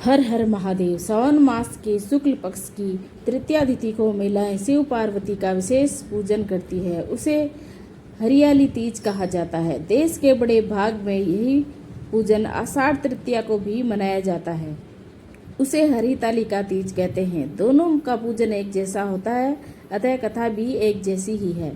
हर हर महादेव। सावन मास के शुक्ल पक्ष की तृतीया तिथि को महिलाएं शिव पार्वती का विशेष पूजन करती है। उसे हरियाली तीज कहा जाता है। देश के बड़े भाग में यही पूजन आषाढ़ तृतीया को भी मनाया जाता है। उसे हरितालिका तीज कहते हैं। दोनों का पूजन एक जैसा होता है, अतः कथा भी एक जैसी ही है।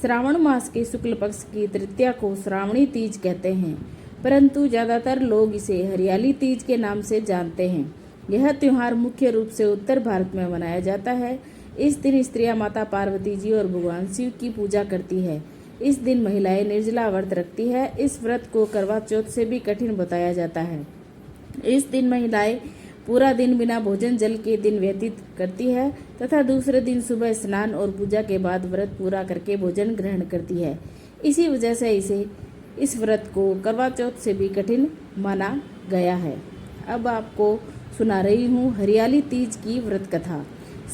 श्रावण मास के शुक्ल पक्ष की तृतीया को श्रावणी तीज कहते हैं, परंतु ज्यादातर लोग इसे हरियाली तीज के नाम से जानते हैं। यह त्योहार मुख्य रूप से उत्तर भारत में मनाया जाता है। इस दिन स्त्रियां माता पार्वती जी और भगवान शिव की पूजा करती है। इस दिन महिलाएं निर्जला व्रत रखती है। इस व्रत को करवा चौथ से भी कठिन बताया जाता है। इस दिन महिलाएं पूरा दिन बिना भोजन जल के दिन व्यतीत करती है तथा दूसरे दिन सुबह स्नान और पूजा के बाद व्रत पूरा करके भोजन ग्रहण करती है। इसी वजह से इस व्रत को करवा चौथ से भी कठिन माना गया है। अब आपको सुना रही हूँ हरियाली तीज की व्रत कथा।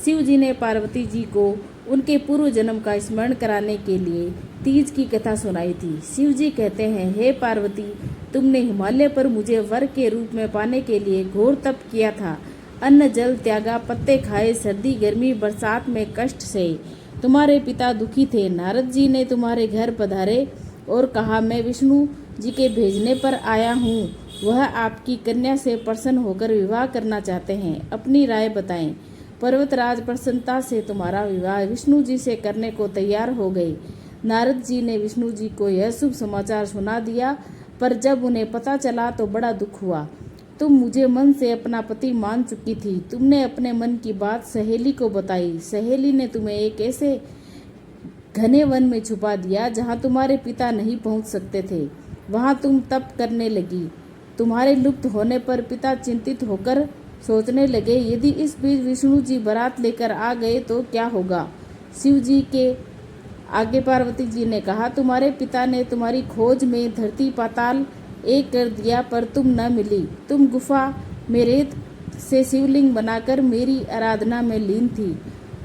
शिव जी ने पार्वती जी को उनके पूर्व जन्म का स्मरण कराने के लिए तीज की कथा सुनाई थी। शिव जी कहते हैं, हे पार्वती, तुमने हिमालय पर मुझे वर के रूप में पाने के लिए घोर तप किया था। अन्न जल त्यागा, पत्ते खाए, सर्दी गर्मी बरसात में कष्ट सहे। तुम्हारे पिता दुखी थे। नारद जी ने तुम्हारे घर पधारे और कहा, मैं विष्णु जी के भेजने पर आया हूँ। वह आपकी कन्या से प्रसन्न होकर विवाह करना चाहते हैं। अपनी राय बताएं। पर्वतराज प्रसन्नता से तुम्हारा विवाह विष्णु जी से करने को तैयार हो गए। नारद जी ने विष्णु जी को यह शुभ समाचार सुना दिया, पर जब उन्हें पता चला तो बड़ा दुख हुआ। तुम मुझे मन से अपना पति मान चुकी थी। तुमने अपने मन की बात सहेली को बताई। सहेली ने तुम्हें एक ऐसे घने वन में छुपा दिया जहाँ तुम्हारे पिता नहीं पहुँच सकते थे। वहाँ तुम तप करने लगी। तुम्हारे लुप्त होने पर पिता चिंतित होकर सोचने लगे, यदि इस बीच विष्णु जी बारात लेकर आ गए तो क्या होगा। शिव जी के आगे पार्वती जी ने कहा, तुम्हारे पिता ने तुम्हारी खोज में धरती पाताल एक कर दिया, पर तुम न मिली। तुम गुफा में रेत से शिवलिंग बनाकर मेरी आराधना में लीन थी।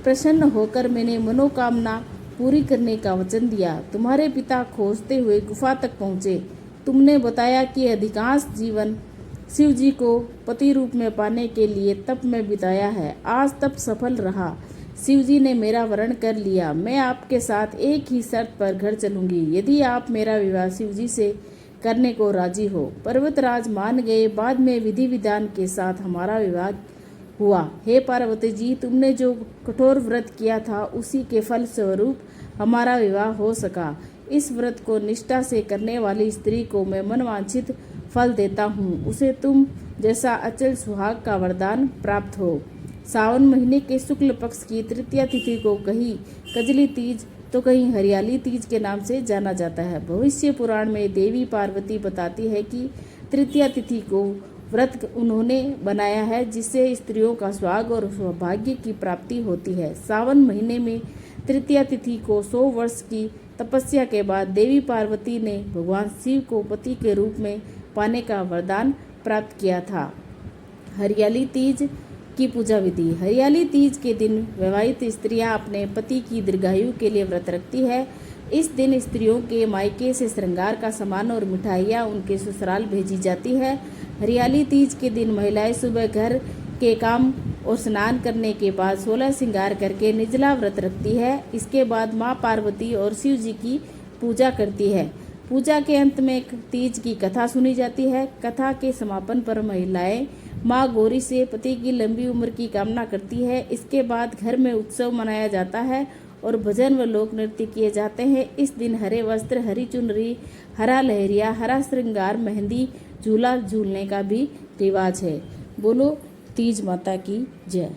प्रसन्न होकर मैंने मनोकामना पूरी करने का वचन दिया। तुम्हारे पिता खोजते हुए गुफा तक पहुँचे। तुमने बताया कि अधिकांश जीवन शिव जी को पति रूप में पाने के लिए तप में बिताया है। आज तप सफल रहा। शिव जी ने मेरा वरण कर लिया। मैं आपके साथ एक ही शर्त पर घर चलूंगी, यदि आप मेरा विवाह शिव जी से करने को राजी हो। पर्वतराज मान गए। बाद में विधि विधान के साथ हमारा विवाह हुआ। हे पार्वती जी, तुमने जो कठोर व्रत किया था उसी के फल स्वरूप हमारा विवाह हो सका। इस व्रत को निष्ठा से करने वाली स्त्री को मैं मनवांछित फल देता हूँ। उसे तुम जैसा अचल सुहाग का वरदान प्राप्त हो। सावन महीने के शुक्ल पक्ष की तृतीया तिथि को कहीं कजली तीज तो कहीं हरियाली तीज के नाम से जाना जाता है। भविष्य पुराण में देवी पार्वती बताती है कि तृतीया तिथि को व्रत उन्होंने बनाया है जिससे स्त्रियों का स्वाग और सौभाग्य की प्राप्ति होती है। सावन महीने में तृतीया तिथि को 100 वर्ष की तपस्या के बाद देवी पार्वती ने भगवान शिव को पति के रूप में पाने का वरदान प्राप्त किया था। हरियाली तीज की पूजा विधि। हरियाली तीज के दिन विवाहित स्त्रियां अपने पति की दीर्घायु के लिए व्रत रखती है। इस दिन स्त्रियों के मायके से श्रृंगार का सामान और मिठाइयाँ उनके ससुराल भेजी जाती है। हरियाली तीज के दिन महिलाएं सुबह घर के काम और स्नान करने के बाद 16 श्रृंगार करके निर्जला व्रत रखती है। इसके बाद माँ पार्वती और शिव जी की पूजा करती है। पूजा के अंत में तीज की कथा सुनी जाती है। कथा के समापन पर महिलाएं माँ गौरी से पति की लंबी उम्र की कामना करती है। इसके बाद घर में उत्सव मनाया जाता है और भजन व लोक नृत्य किए जाते हैं। इस दिन हरे वस्त्र, हरी चुनरी, हरा लहरिया, हरा श्रृंगार, मेहंदी, झूला झूलने का भी रिवाज है। बोलो तीज माता की जय।